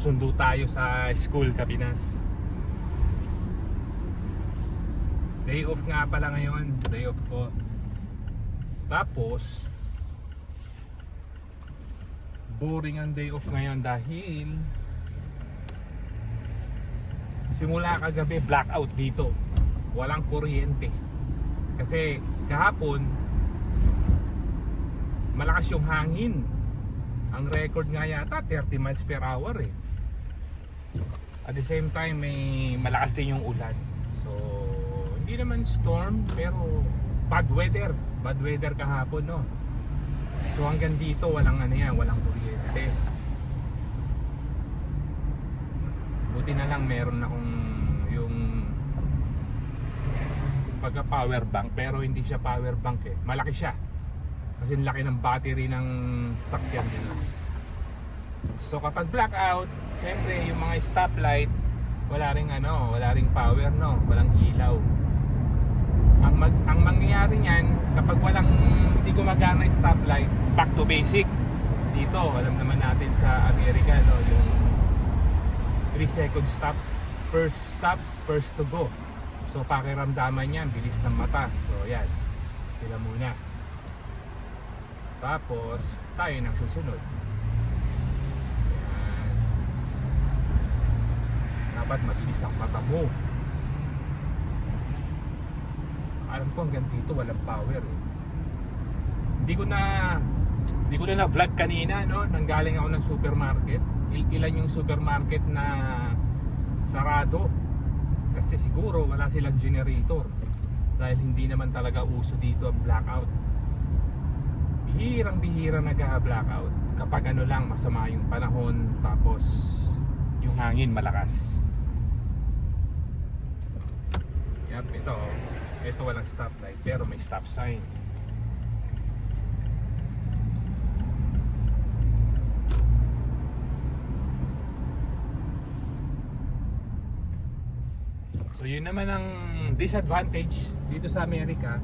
magsusundo tayo sa school, Kapinas. Day off nga pala ngayon, day off ko. Tapos boring ang day off ngayon dahil simula kagabi blackout dito. Walang kuryente. Kasi kahapon malakas yung hangin. Ang record nga yata 30 miles per hour eh. At the same time may malakas din yung ulan. So hindi naman storm pero bad weather kahapon, no. So hanggang dito walang walang kuryente. Buti na lang meron akong yung pagka power bank, pero hindi siya power bank eh. Malaki siya. Kasi laki ng battery ng sasakyan nila. So kapag blackout, siyempre yung mga stoplight wala ring power, no, walang ilaw. Ang mangyayari niyan kapag hindi gumagana yung stoplight, back to basic. Dito, alam naman natin sa Amerika, no, yung 3 second stop, first to go. So pakiramdaman niyan, bilis ng mata. So yan, sila muna. Tapos tayo nang susunod. Yan. Dapat mabilis ang mata mo. Alam ko hanggang dito walang power eh. Hindi ko na vlog kanina, no, nanggaling ako ng supermarket. Ilan yung supermarket na sarado kasi siguro wala silang generator dahil hindi naman talaga uso dito ang blackout. Bihirang-bihira nag-blackout kapag lang masama yung panahon tapos yung hangin malakas. Yep, ito walang stoplight pero may stop sign. So yun naman ang disadvantage dito sa Amerika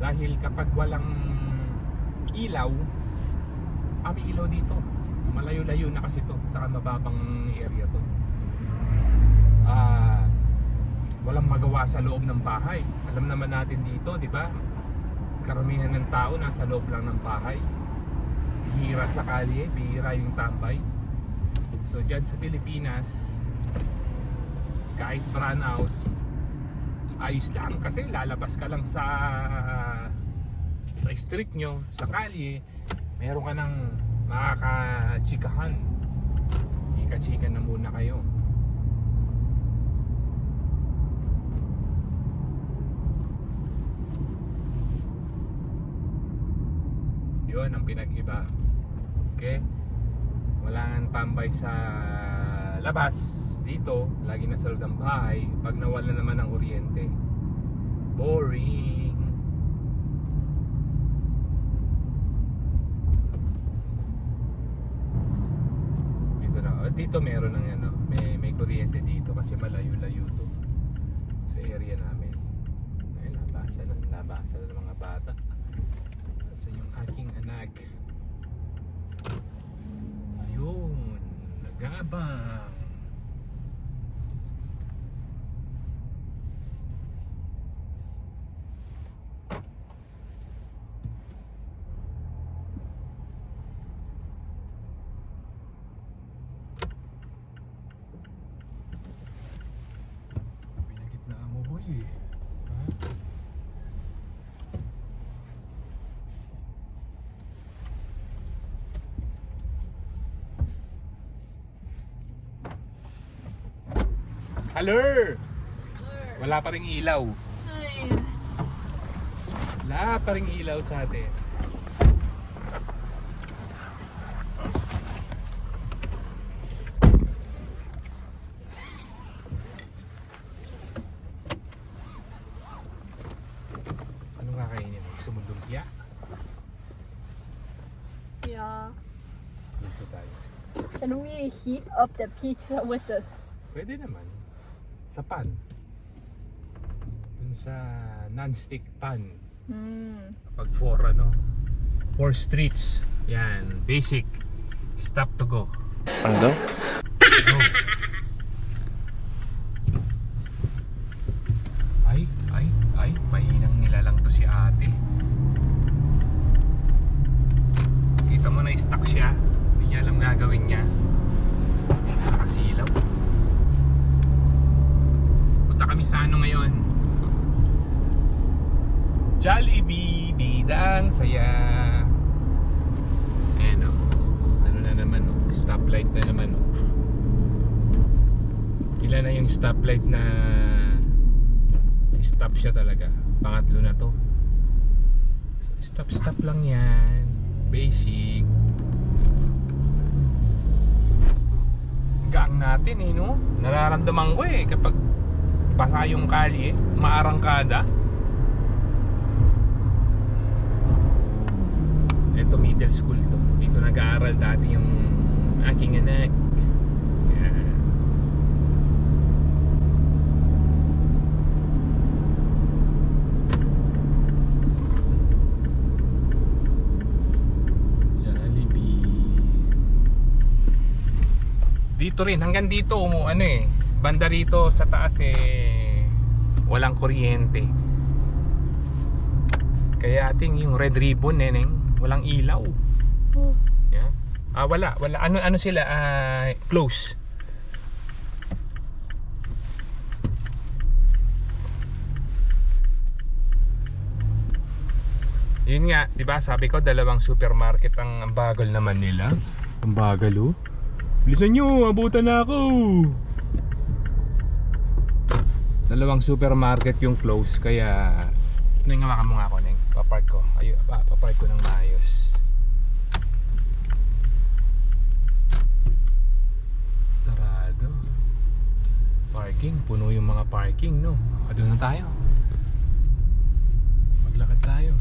dahil kapag walang ilaw, may ilaw dito. Malayo-layo na kasi to, saka mababang area to. Walang magawa sa loob ng bahay. Alam naman natin dito, di ba? Karamihan ng tao nasa loob lang ng bahay. Bihira sa kalye, bihira yung tambay. So dyan sa Pilipinas, kahit brownout, ayos lang kasi lalabas ka lang sa street nyo, sa kalye, meron ka ng makakachikahan. Chika-chika na muna kayo. Yun ang pinag-iba. Okay? Wala nang tambay sa labas. Dito, lagi na sa loob ng bahay. Pag nawala naman ang kuryente, boring. Dito meron ng may kuryente dito kasi malayo-layo to sa area namin. Ayun, nabasa na ng mga bata. Kasi yung aking anak, ayun, nagabang. Hello! Wala pa ring ilaw. Wala pa ring ilaw sa atin. Ano nga kainin mo? Gusto mo lumpia? Yeah. Dito tayo. Can we heat up the pizza with the... Pwede naman. Sa pan. Dun sa non-stick pan. Pag 4 streets. Yan, basic. Stop to go. Ano daw? Go. Ay, mahinang nilalang to si ate. Kita mo na stuck siya. Hindi niya alam gagawin niya. Nakasilaw. Punta kami sa ano ngayon? Jollibee, bidang saya. Ayan o. Ano na naman o. Stoplight na naman o. Ilan na yung stoplight na stop siya talaga. Pangatlo na to. So, stop lang yan. Basic. Gang natin eh, no? Nararamdaman ko eh kapag basa yung kalye, maarangkada. Ito middle school to. Dito nag-aaral dati yung aking anak. Yan. Dito rin, hanggang dito ano eh, banda rito sa taas eh walang kuryente. Kaya ating yung red ribbon neneng, walang ilaw. Yeah. Wala. Ano sila close. Yun nga, 'di ba? Sabi ko dalawang supermarket ang bagal naman nila. Ang bagal oh. Bilisan nyo, abutan na ako. Dalawang supermarket yung close. Kaya Neng, hawakan mo nga ako, Neng. Papark ko. Papark ko ng maayos. Sarado. Parking, puno yung mga parking, no? Doon na tayo. Maglakad tayo.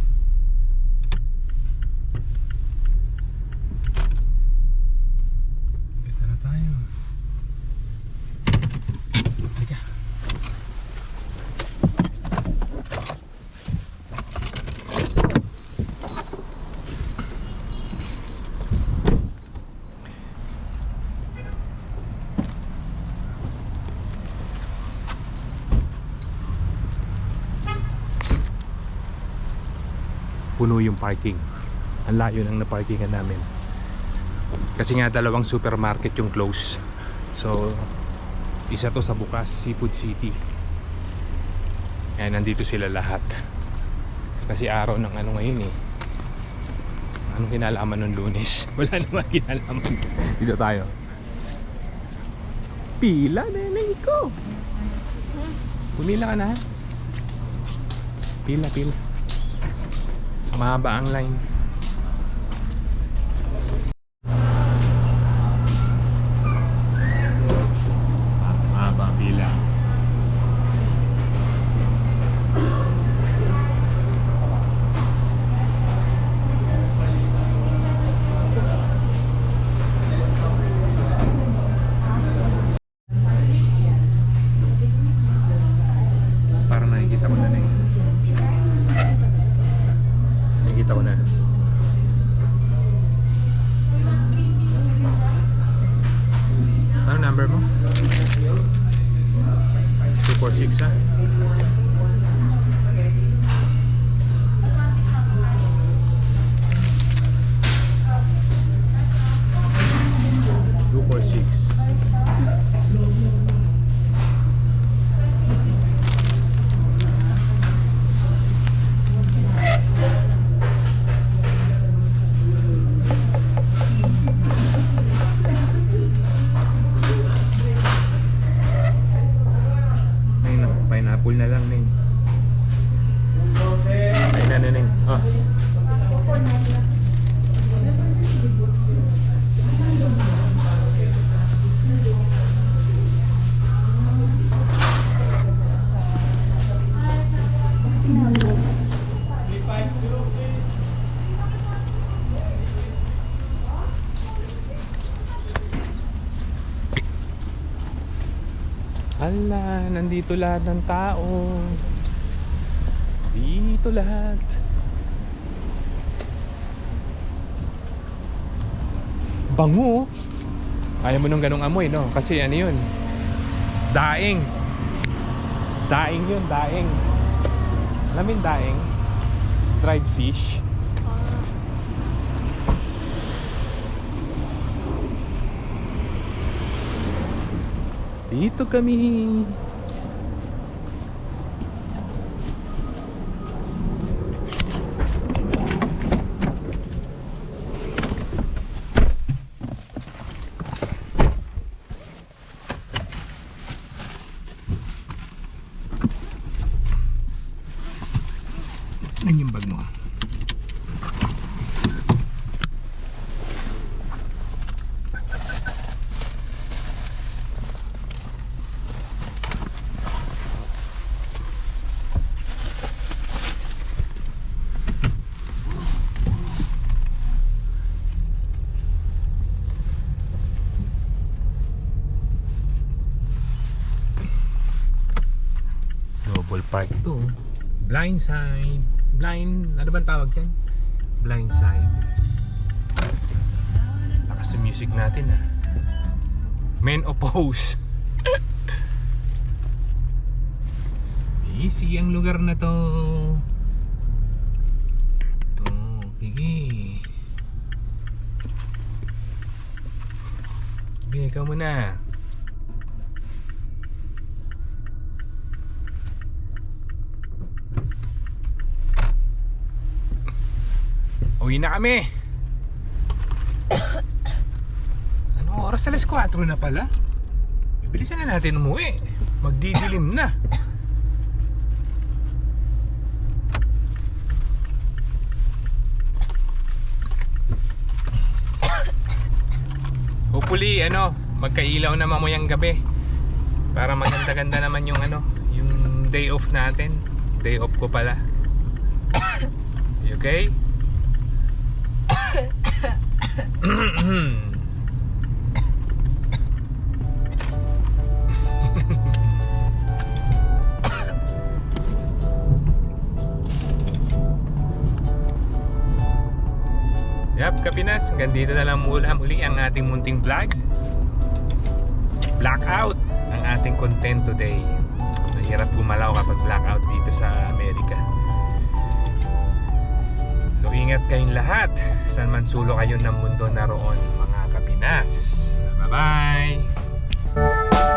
Puno yung parking. Ang layo ng na-parkingan namin. Kasi nga dalawang supermarket yung close. So isa to sa bukas, Seafood City. Ayan, nandito sila lahat. Kasi araw ng ano ngayon eh. Anong kinalaman nung Lunes? Wala naman kinalaman. Dito tayo. Pila, neneng ko. Pumila ka na. Pila. Mahaba ang line. Mahaba pila. Para nakikita ko na na yun. Nakikita ko na. Ano number mo? 246 ha? Pineapple na lang, Neng. Ayun na, Neng. Oh. Ala, nandito lahat ng tao. Dito lahat. Bango. Ayaw mo nung ganong amoy, no? Kasi ano yun? Daing. Daing yun, daing. Alam mo yung daing? Dried fish. Dito kami. Ano yung bag mo? Double park to. Blind side. Blind, ano bang tawag yan? Blind side. Lakas ng music natin ah. Men oppose. Easy ang lugar na to. Ito, sige. Sige, ikaw muna. Uwi na kami. Anong oras? Alas 4 na pala. Bilisan na natin umuwi. Magdidilim na. Hopefully, magkailaw na mamayang gabi. Para maganda-ganda naman yung yung day off natin. Day off ko pala. You okay? Yap, Kapinas, hanggang dito na lang muli ang ating munting vlog. Blackout ang ating content today. Mahirap gumalaw kapag blackout dito sa Amerika. So ingat kayong lahat saan man sulok kayo ng mundo naroon, mga Kapinas. Bye bye.